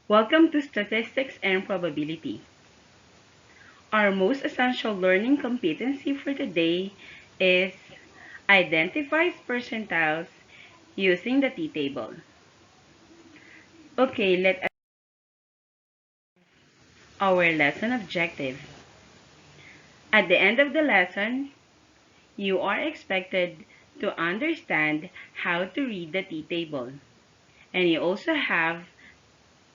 Welcome to Statistics and Probability. Our most essential learning competency for today is Identifies percentiles using the t-table. Okay, let us our lesson objective. At the end of the lesson, you are expected to understand how to read the t-table, and you also have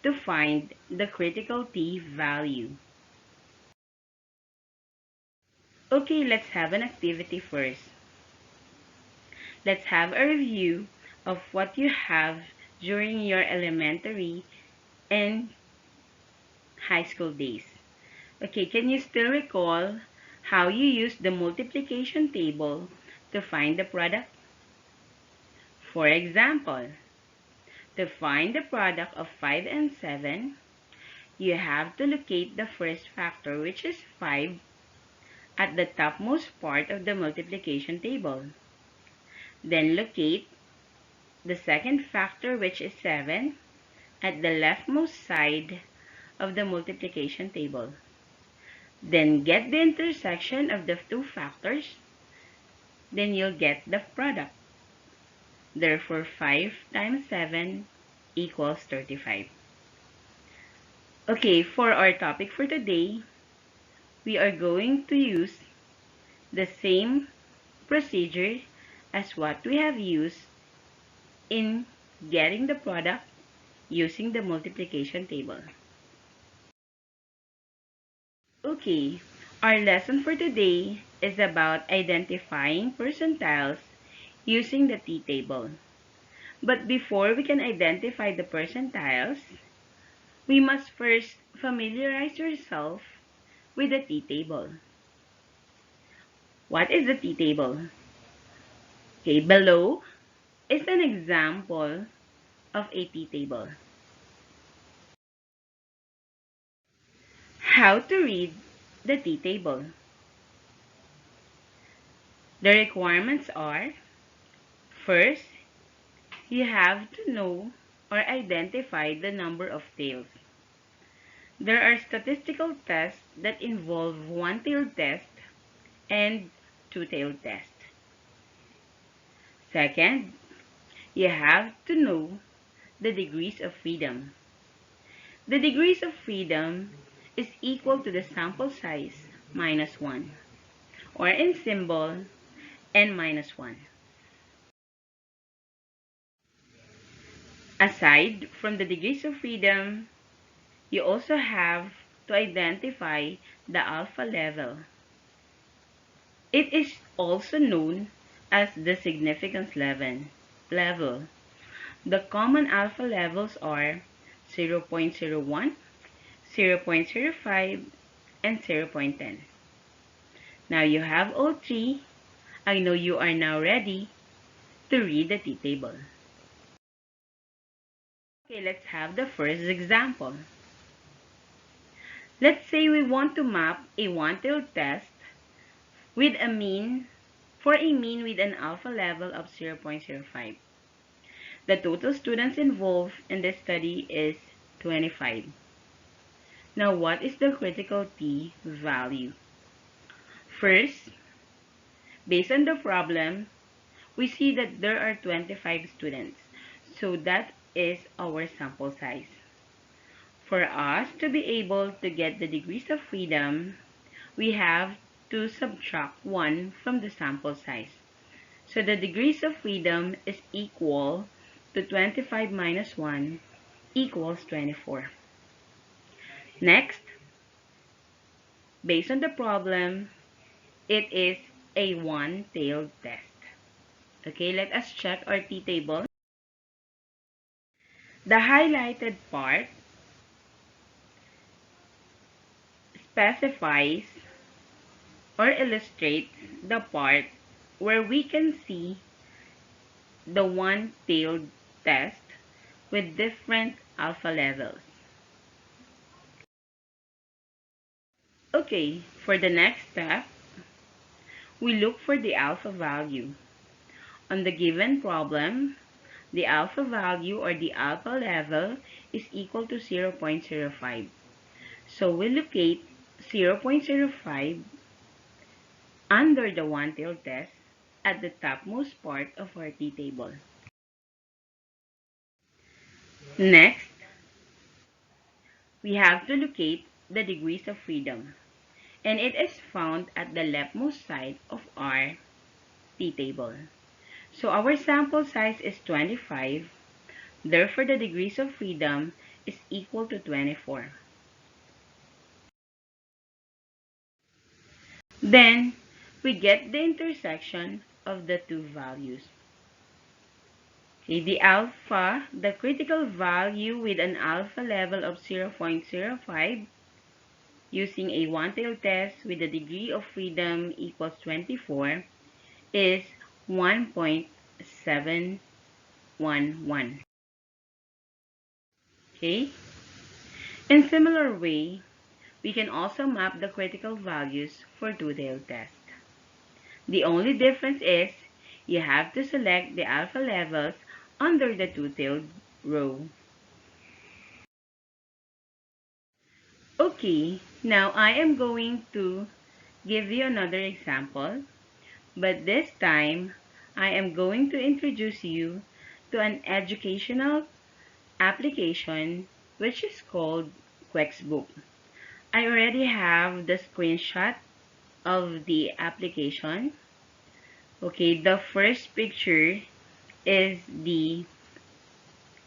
to find the critical t value. Okay, let's have an activity first. Let's have a review of what you have during your elementary and high school days. Okay, can you still recall how you used the multiplication table to find the product? For example, to find the product of 5 and 7, you have to locate the first factor, which is 5, at the topmost part of the multiplication table. Then locate the second factor, which is 7, at the leftmost side of the multiplication table. Then get the intersection of the two factors. Then you'll get the product. Therefore, 5 times 7 equals 35. Okay, for our topic for today, we are going to use the same procedure as what we have used in getting the product using the multiplication table. Okay, our lesson for today is about identifying percentiles using the t-table. But before we can identify the percentiles, we must first familiarize yourself with the t-table. What is the t-table? Okay, below is an example of a t-table. How to read the t-table? The requirements are, first, you have to know or identify the number of tails. There are statistical tests that involve one-tailed test and two-tailed test. Second, you have to know the degrees of freedom. The degrees of freedom is equal to the sample size minus 1, or in symbol, n minus 1. Aside from the degrees of freedom, you also have to identify the alpha level. It is also known as the significance level. The common alpha levels are 0.01, 0.05, and 0.10. Now you have all three. I know you are now ready to read the t-table. Okay, let's have the first example. Let's say we want to map a one-tailed test with a mean with an alpha level of 0.05. The total students involved in this study is 25. Now, what is the critical t value? First, based on the problem, we see that there are 25 students. So that is our sample size. For us to be able to get the degrees of freedom, we have to subtract 1 from the sample size. So the degrees of freedom is equal to 25 minus 1 equals 24. Next, based on the problem, it is a one-tailed test. Okay, let us check our t-table. The highlighted part specifies or illustrates the part where we can see the one-tailed test with different alpha levels. Okay, for the next step, we look for the alpha value. On the given problem, the alpha value or the alpha level is equal to 0.05. So we locate 0.05 under the one-tailed test at the topmost part of our t-table. Next, we have to locate the degrees of freedom, and it is found at the leftmost side of our t-table. So our sample size is 25, therefore the degrees of freedom is equal to 24. Then, we get the intersection of the two values. Okay, the critical value with an alpha level of 0.05 using a one-tailed test with a degree of freedom equals 24 is 1.711. Okay? In similar way, we can also map the critical values for two-tailed test. The only difference is you have to select the alpha levels under the two-tailed row. Okay, now I am going to give you another example, but this time I am going to introduce you to an educational application which is called Quexbook. I already have the screenshot of the application. Okay, the first picture is the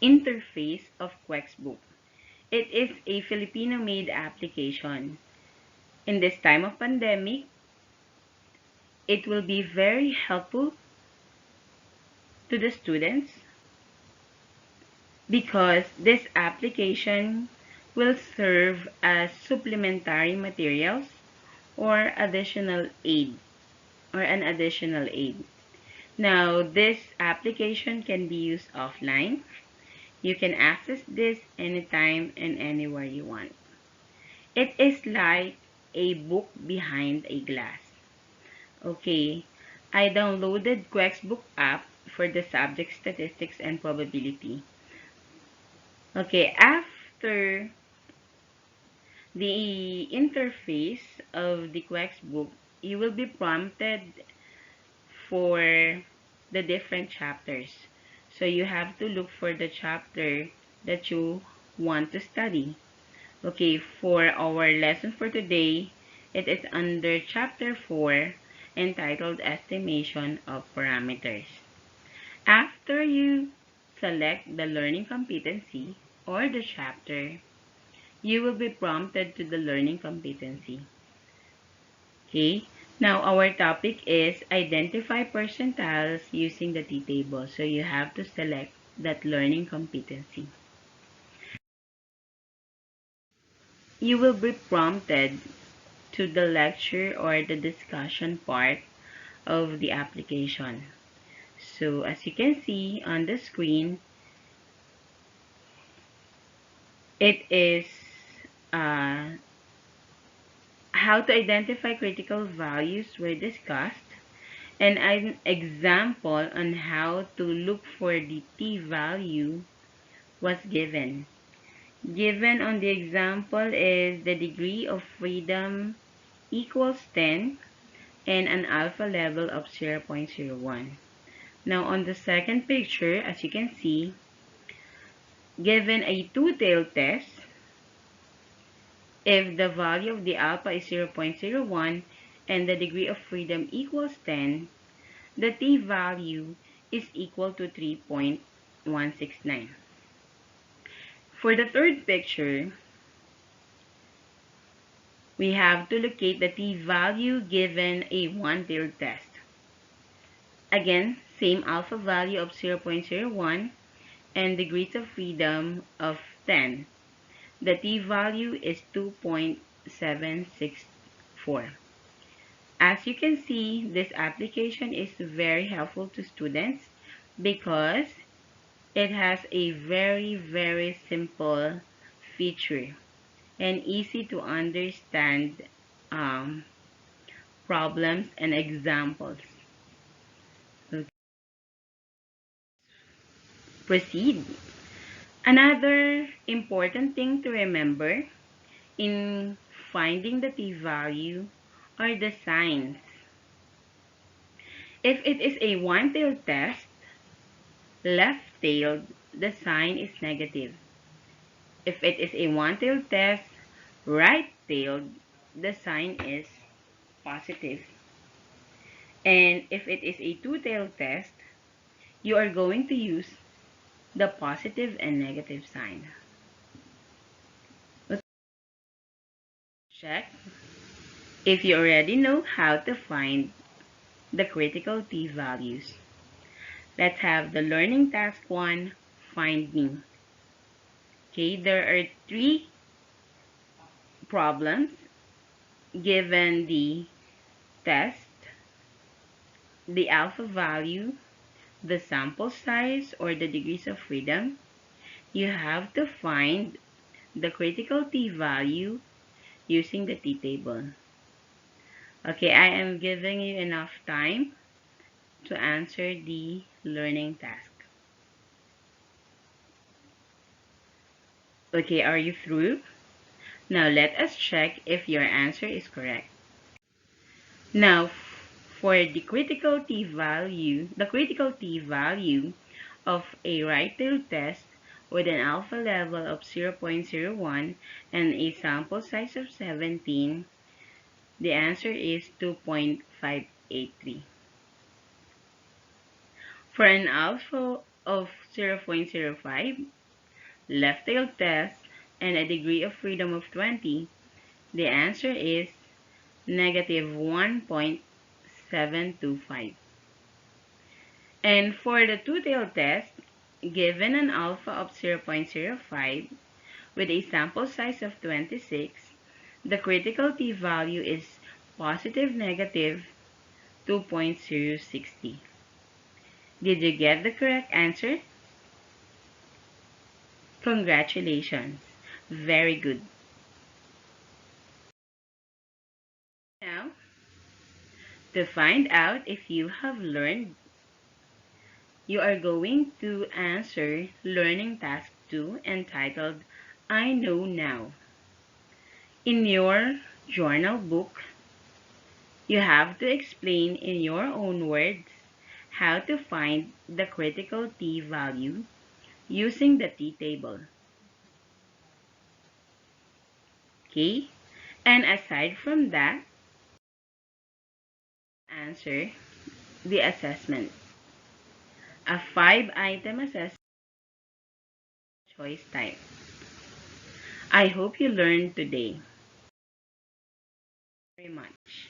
interface of Quexbook. It is a Filipino-made application. In this time of pandemic, it will be very helpful to the students because this application will serve as supplementary materials or additional aid or an additional aid. Now, this application can be used offline. You can access this anytime and anywhere you want. It is like a book behind a glass. Okay, I downloaded Quexbook app for the subject statistics and probability. Okay, after the interface of the Quexbook, you will be prompted for the different chapters. So you have to look for the chapter that you want to study. Okay, for our lesson for today, it is under chapter 4 entitled Estimation of Parameters. After you select the learning competency or the chapter, you will be prompted to the learning competency. Okay, now our topic is identify percentiles using the t-table. So you have to select that learning competency. You will be prompted to the lecture or the discussion part of the application. So as you can see on the screen, it is how to identify critical values were discussed, and an example on how to look for the t-value was given. Given on the example is the degree of freedom equals 10 and an alpha level of 0.01. Now on the second picture, as you can see, given a two-tailed test, if the value of the alpha is 0.01 and the degree of freedom equals 10, the t-value is equal to 3.169. For the third picture, we have to locate the t-value given a one-tailed test. Again, same alpha value of 0.01 and degrees of freedom of 10. The t-value is 2.764. As you can see, this application is very helpful to students because it has a very simple feature and easy to understand problems and examples. proceed. Another important thing to remember in finding the t-value are the signs. If it is a one-tailed test, left-tailed, the sign is negative. If it is a one-tailed test, right-tailed, the sign is positive. And if it is a two-tailed test, you are going to use the positive and negative sign. Let's check if you already know how to find the critical t-values. Let's have the learning task 1, find me. Okay, there are 3 problems given the test, the alpha value, the sample size or the degrees of freedom. You have to find the critical t-value using the t-table. Okay, I am giving you enough time to answer the learning task. Okay, are you through? Now let us check if your answer is correct. Now, for the critical t-value, of a right-tailed test with an alpha level of 0.01 and a sample size of 17, the answer is 2.583. For an alpha of 0.05, left-tailed test, and a degree of freedom of 20, the answer is negative 1.725. And for the two-tailed test, given an alpha of 0.05 with a sample size of 26, the critical t-value is positive negative 2.060. Did you get the correct answer? Congratulations. Very good. Now, to find out if you have learned, you are going to answer Learning Task 2 entitled, I Know Now. In your journal book, you have to explain in your own words how to find the critical t-value using the t-table. Okay? And aside from that, answer the assessment. A 5-item assessment choice type. I hope you learned today very much.